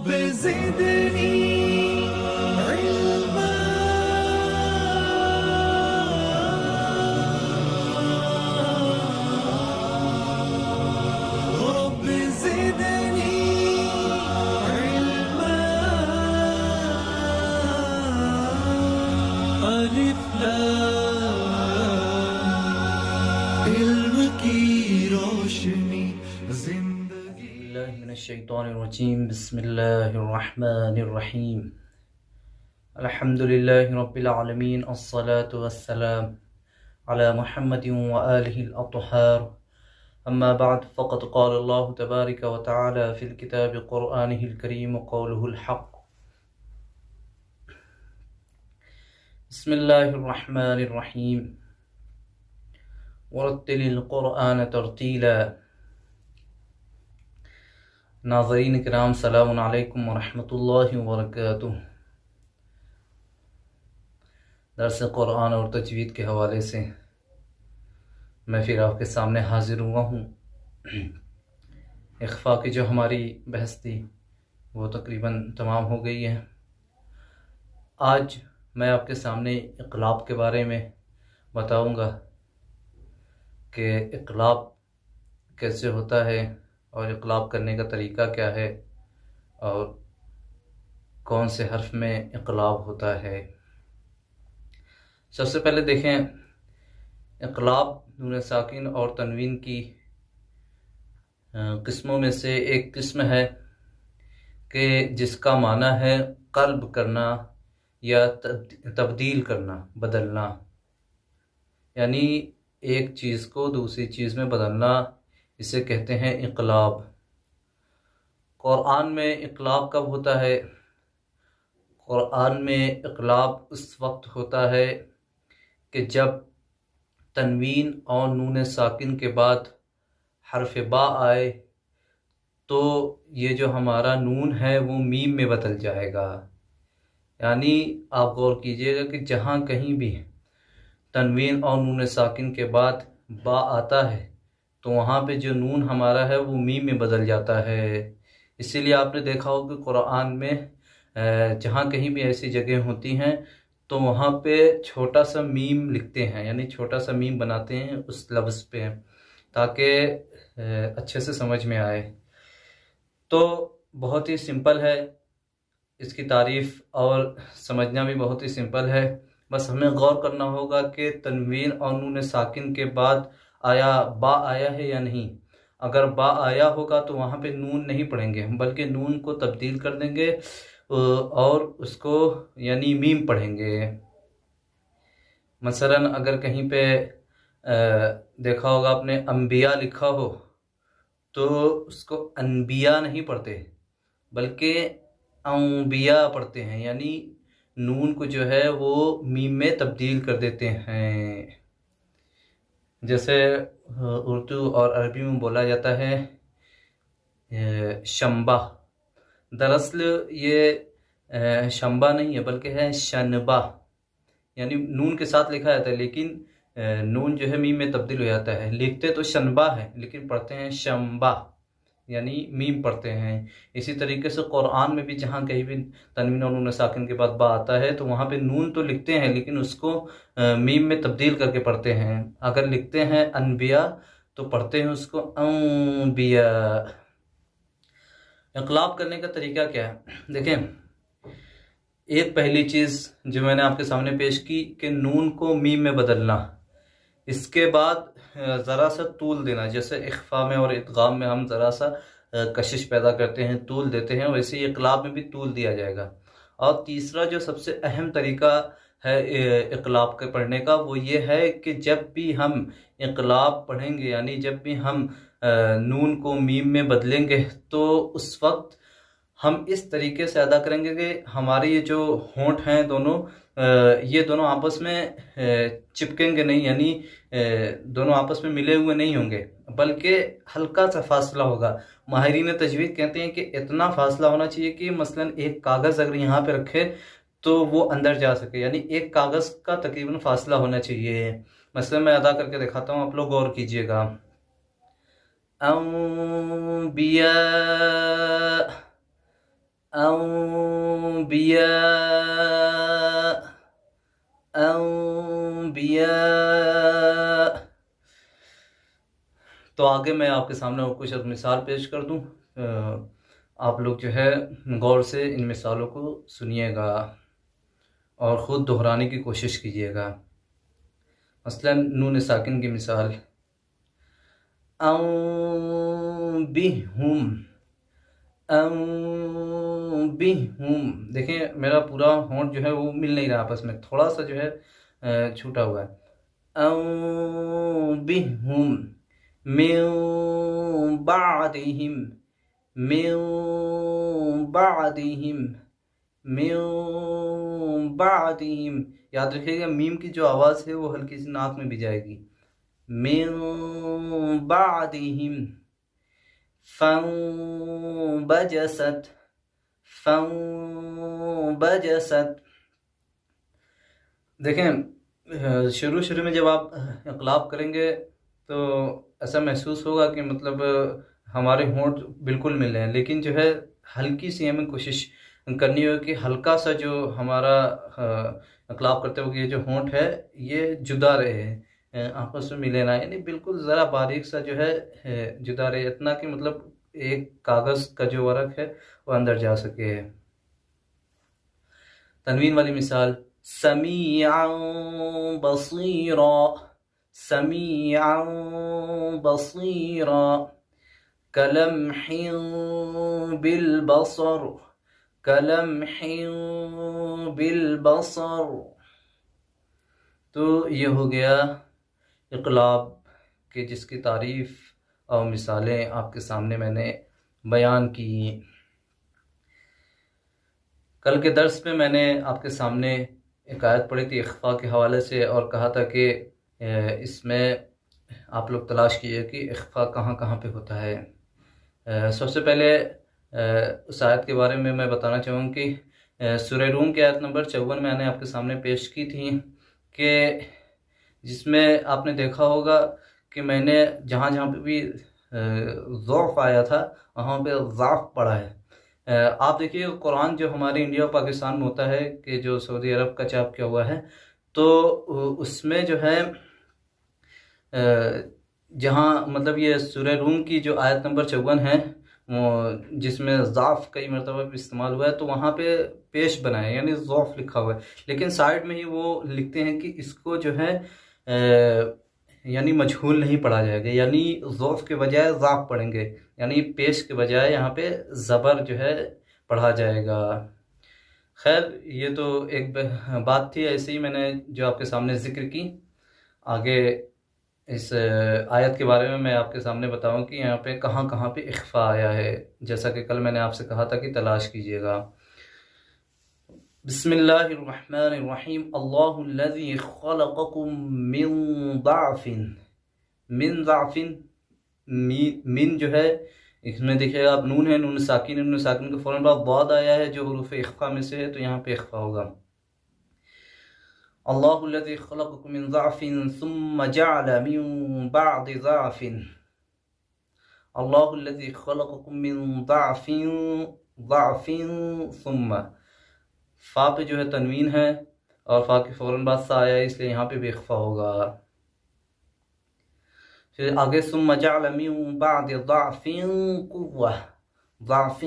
رب زدني علما رب زدني علما ألف لام علم کی روشنی زندگی باللہ من الشیطان الرجیم بسم اللہ الرحمن الرحیم الحمد للہ رب العالمین الصلاة والسلام على محمد وآلہ الأطہار اما بعد فقد قال اللہ تبارک وتعالی فی الكتاب قرآنہ الکریم قولہ الحق بسم اللہ الرحمن الرحیم ورتل القرآن ترتیلا۔ ناظرین کرام السلام علیکم ورحمۃ اللہ وبرکاتہ۔ درس قرآن اور تجوید کے حوالے سے میں پھر آپ کے سامنے حاضر ہوا ہوں۔ اخفاء کی جو ہماری بحث تھی وہ تقریباً تمام ہو گئی ہے۔ آج میں آپ کے سامنے اقلاب کے بارے میں بتاؤں گا کہ اقلاب کیسے ہوتا ہے اور اقلاب کرنے کا طریقہ کیا ہے اور کون سے حرف میں اقلاب ہوتا ہے۔ سب سے پہلے دیکھیں، اقلاب نون ساکن اور تنوین کی قسموں میں سے ایک قسم ہے کہ جس کا معنی ہے قلب کرنا یا تبدیل کرنا، بدلنا، یعنی ایک چیز کو دوسری چیز میں بدلنا، اسے کہتے ہیں اقلاب۔ قرآن میں اقلاب کب ہوتا ہے؟ قرآن میں اقلاب اس وقت ہوتا ہے کہ جب تنوین اور نون ساکن کے بعد حرف با آئے تو یہ جو ہمارا نون ہے وہ میم میں بدل جائے گا۔ یعنی آپ غور کیجئے گا کہ جہاں کہیں بھی تنوین اور نون ساکن کے بعد با آتا ہے تو وہاں پہ جو نون ہمارا ہے وہ میم میں بدل جاتا ہے۔ اسی لیے آپ نے دیکھا ہو کہ قرآن میں جہاں کہیں بھی ایسی جگہ ہوتی ہیں تو وہاں پہ چھوٹا سا میم لکھتے ہیں، یعنی چھوٹا سا میم بناتے ہیں اس لفظ پہ تاکہ اچھے سے سمجھ میں آئے۔ تو بہت ہی سمپل ہے اس کی تعریف اور سمجھنا بھی بہت ہی سمپل ہے، بس ہمیں غور کرنا ہوگا کہ تنوین اور نون ساکن کے بعد آیا با آیا ہے یا نہیں۔ اگر با آیا ہوگا تو وہاں پہ نون نہیں پڑھیں گے بلکہ نون کو تبدیل کر دیں گے اور اس کو یعنی میم پڑھیں گے۔ مثلا اگر کہیں پہ دیکھا ہوگا آپ نے انبیاء لکھا ہو تو اس کو انبیاء نہیں پڑھتے بلکہ انبیاء پڑھتے ہیں، یعنی نون کو جو ہے وہ میم میں تبدیل کر دیتے ہیں۔ جیسے اردو اور عربی میں بولا جاتا ہے شنبہ، دراصل یہ شنبہ نہیں ہے بلکہ ہے شنبہ، یعنی نون کے ساتھ لکھا جاتا ہے لیکن نون جو ہے میم میں تبدیل ہو جاتا ہے۔ لکھتے تو شنبہ ہے لیکن پڑھتے ہیں شنبہ، یعنی میم پڑھتے ہیں۔ اسی طریقے سے قرآن میں بھی جہاں کہیں بھی تنوین اور نون ساکن کے بعد با آتا ہے تو وہاں پہ نون تو لکھتے ہیں لیکن اس کو میم میں تبدیل کر کے پڑھتے ہیں۔ اگر لکھتے ہیں انبیاء تو پڑھتے ہیں اس کو انبیاء۔ اقلاب کرنے کا طریقہ کیا ہے؟ دیکھیں، ایک پہلی چیز جو میں نے آپ کے سامنے پیش کی کہ نون کو میم میں بدلنا، اس کے بعد ذرا سا طول دینا، جیسے اخفاء میں اور ادغام میں ہم ذرا سا کشش پیدا کرتے ہیں، طول دیتے ہیں، ویسے ہی اقلاب میں بھی طول دیا جائے گا۔ اور تیسرا جو سب سے اہم طریقہ ہے اقلاب کے پڑھنے کا وہ یہ ہے کہ جب بھی ہم اقلاب پڑھیں گے، یعنی جب بھی ہم نون کو میم میں بدلیں گے تو اس وقت ہم اس طریقے سے ادا کریں گے کہ ہمارے یہ جو ہونٹ ہیں دونوں، یہ دونوں آپس میں چپکیں گے نہیں، یعنی دونوں آپس میں ملے ہوئے نہیں ہوں گے بلکہ ہلکا سا فاصلہ ہوگا۔ ماہرین تجوید کہتے ہیں کہ اتنا فاصلہ ہونا چاہیے کہ مثلا ایک کاغذ اگر یہاں پہ رکھے تو وہ اندر جا سکے، یعنی ایک کاغذ کا تقریباً فاصلہ ہونا چاہیے۔ مثلا میں ادا کر کے دکھاتا ہوں، آپ لوگ غور کیجئے گا۔ انبیاء انبیاء انبیاء. تو آگے میں آپ کے سامنے کچھ مثال پیش کر دوں. آپ لوگ جو ہے غور سے ان مثالوں کو سنیے گا اور خود دہرانے کی کوشش کیجیے گا. مثلا نون ساکن کی مثال انبہم انبہم. دیکھیں میرا پورا ہونٹ جو ہے وہ مل نہیں رہا آپس میں، تھوڑا سا جو ہے چھوٹا ہوا ہے. انبہم من بعدہم من بعدہم من بعدہم. یاد رکھیے گا میم کی جو آواز ہے وہ ہلکی سی ناک میں بھی جائے گی. من بعدہم فانبجست فانبجست. دیکھیں شروع میں جب آپ اقلاب کریں گے تو ایسا محسوس ہوگا کہ مطلب ہمارے ہونٹ بالکل مل رہے ہیں، لیکن جو ہے ہلکی سی ہمیں کوشش کرنی ہوگی کہ ہلکا سا جو ہمارا اقلاب کرتے وقت یہ جو ہونٹ ہے یہ جدا رہے، آپس میں ملے نہ، یعنی بالکل ذرا باریک سا جو ہے جدا رہے، اتنا کہ مطلب ایک کاغذ کا جو ورق ہے وہ اندر جا سکے. تنوین والی مثال سمیعا بصیرا سمیعا بصیرا کلمح بالبصر کلمح بالبصر. تو یہ ہو گیا اقلاب کہ جس کی تعریف اور مثالیں آپ کے سامنے میں نے بیان کی. کل کے درس میں نے آپ کے سامنے ایک آیت پڑھی تھی اخفاء کے حوالے سے اور کہا تھا کہ اس میں آپ لوگ تلاش کیجئے کہ اخفاء کہاں کہاں پہ ہوتا ہے. سب سے پہلے اس آیت کے بارے میں بتانا چاہوں کہ سورہ روم کی آیت نمبر 54 میں نے آپ کے سامنے پیش کی تھی کہ جس میں آپ نے دیکھا ہوگا کہ میں نے جہاں جہاں پہ بھی ضعف آیا تھا وہاں پہ ضعف پڑا ہے. آپ دیکھیے قرآن جو ہمارے انڈیا اور پاکستان میں ہوتا ہے کہ جو سعودی عرب کا چاپ کیا ہوا ہے، تو اس میں جو ہے جہاں مطلب یہ سورہ روم کی جو آیت نمبر 54 ہے جس میں ضعف کئی مرتبہ بھی استعمال ہوا ہے، تو وہاں پہ پیش بنایا یعنی ضعف لکھا ہوا ہے، لیکن سائڈ میں ہی وہ لکھتے ہیں کہ اس کو جو ہے یعنی مجہول نہیں پڑھا جائے گا، یعنی ضعف کے بجائے ضعف پڑھیں گے، یعنی پیش کے بجائے یہاں پہ زبر جو ہے پڑھا جائے گا. خیر یہ تو ایک بات تھی، ایسے ہی میں نے جو آپ کے سامنے ذکر کی. آگے اس آیت کے بارے میں آپ کے سامنے بتاؤں کہ یہاں پہ کہاں کہاں پہ اخفاء آیا ہے، جیسا کہ کل میں نے آپ سے کہا تھا کہ تلاش کیجیے گا. بسم اللہ الرحمن الرحیم. اللہ الذی خلقکم من ضعف. من ضعف، من جو ہے اس میں دیکھیے گا آپ نون ہے، نون ساکن، نون ساکن کے فوراً بعد ضاد آیا ہے جو حروف اخفاء میں سے ہے، تو یہاں پہ اخفاء ہوگا. اللہ الذی خلقکم من ضعف ثم جعل من بعد ضعف. اللہ الذی خلقکم من ضعف ضعف ثم. فا پہ جو ہے تنوین ہے اور فا کے فوراً بعد سا آیا ہے، اس لیے یہاں پہ بھی اخفاء ہوگا. پھر آگے ثم جعل من بعد ضعف قوة. ضعف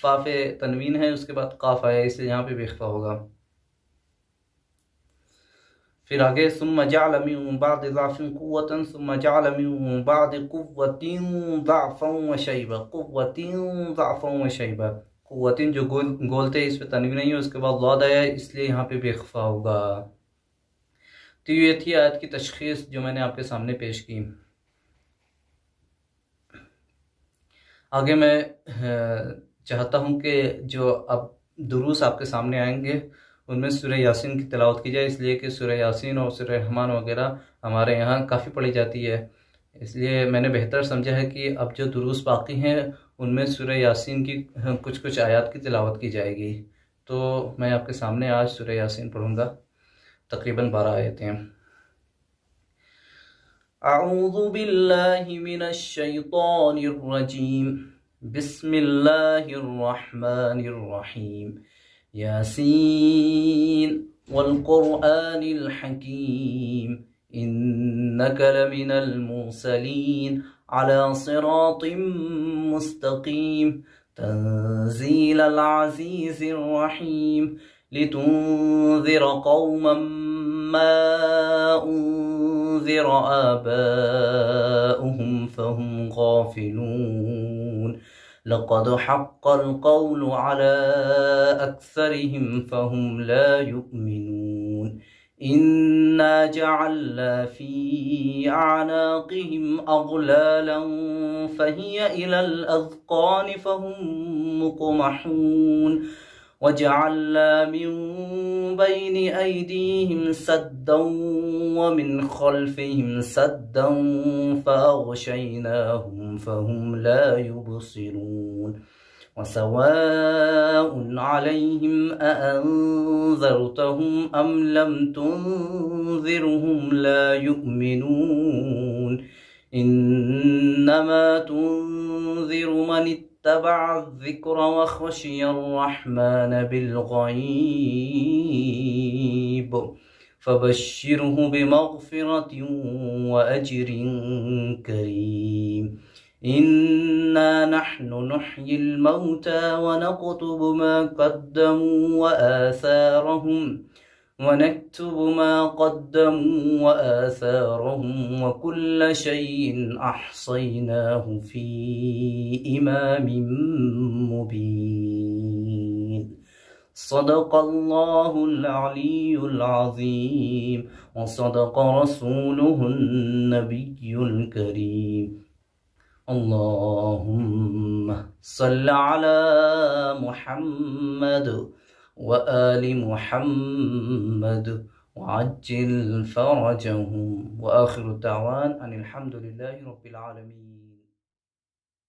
فا پہ تنوین ہے، اس کے بعد قاف آیا ہے، اس لیے یہاں پہ بھی اخفاء ہوگا. پھر آگے ثم جعل من بعد ضعف قوة ثم جعل من بعد قوة ضعفا وشيبا. قوة ضعفا وشيبا. قوتین جو گولتے اس پہ تنوین نہیں ہے، اس کے بعد ضاد آیا ہے، اس لیے یہاں پہ بھی اخفاء ہوگا. تو یہ تھی آیت کی تشخیص جو میں نے آپ کے سامنے پیش کی. آگے میں چاہتا ہوں کہ جو اب دروس آپ کے سامنے آئیں گے ان میں سورہ یاسین کی تلاوت کی جائے، اس لیے کہ سورہ یاسین اور سورہ رحمان وغیرہ ہمارے یہاں کافی پڑھی جاتی ہے، اس لیے میں نے بہتر سمجھا ہے کہ اب جو دروس باقی ہیں ان میں سورہ یاسین کی کچھ آیات کی تلاوت کی جائے گی. تو میں آپ کے سامنے آج سورہ یاسین پڑھوں گا، تقریباً 12 آیتیں. اعوذ باللہ من الشیطان الرجیم. بسم الله الرحمن الرحيم ياسين والقرآن الحكيم إنك لمن المرسلين على صراط مستقيم تنزيل العزيز الرحيم لتنذر قوما ما أنذر آباؤهم فهم غافلون لقد حق القول على أكثرهم فهم لا يؤمنون إنا جعلنا في أعناقهم أغلالا فهي إلى الأذقان فهم مقمحون وجعلنا من بين أيديهم سدا ومن خلفهم سدا فأغشيناهم فهم لا يبصرون وسواء عليهم أأنذرتهم أم لم تنذرهم لا يؤمنون إنما تنذر من اتبع الذكر وخشي الرحمن بالغيب فبشره بمغفرة وأجر كريم إنا نحن نحيي الموتى ونكتب ما قدموا وآثارهم وكل شيء أحصيناه في إمام مبين صدق الله العلي العظيم وصدق رسوله النبي الكريم اللهم صل على محمد وآل محمد وعجل فرجهم وآخر الدعوان أن الحمد لله رب العالمين.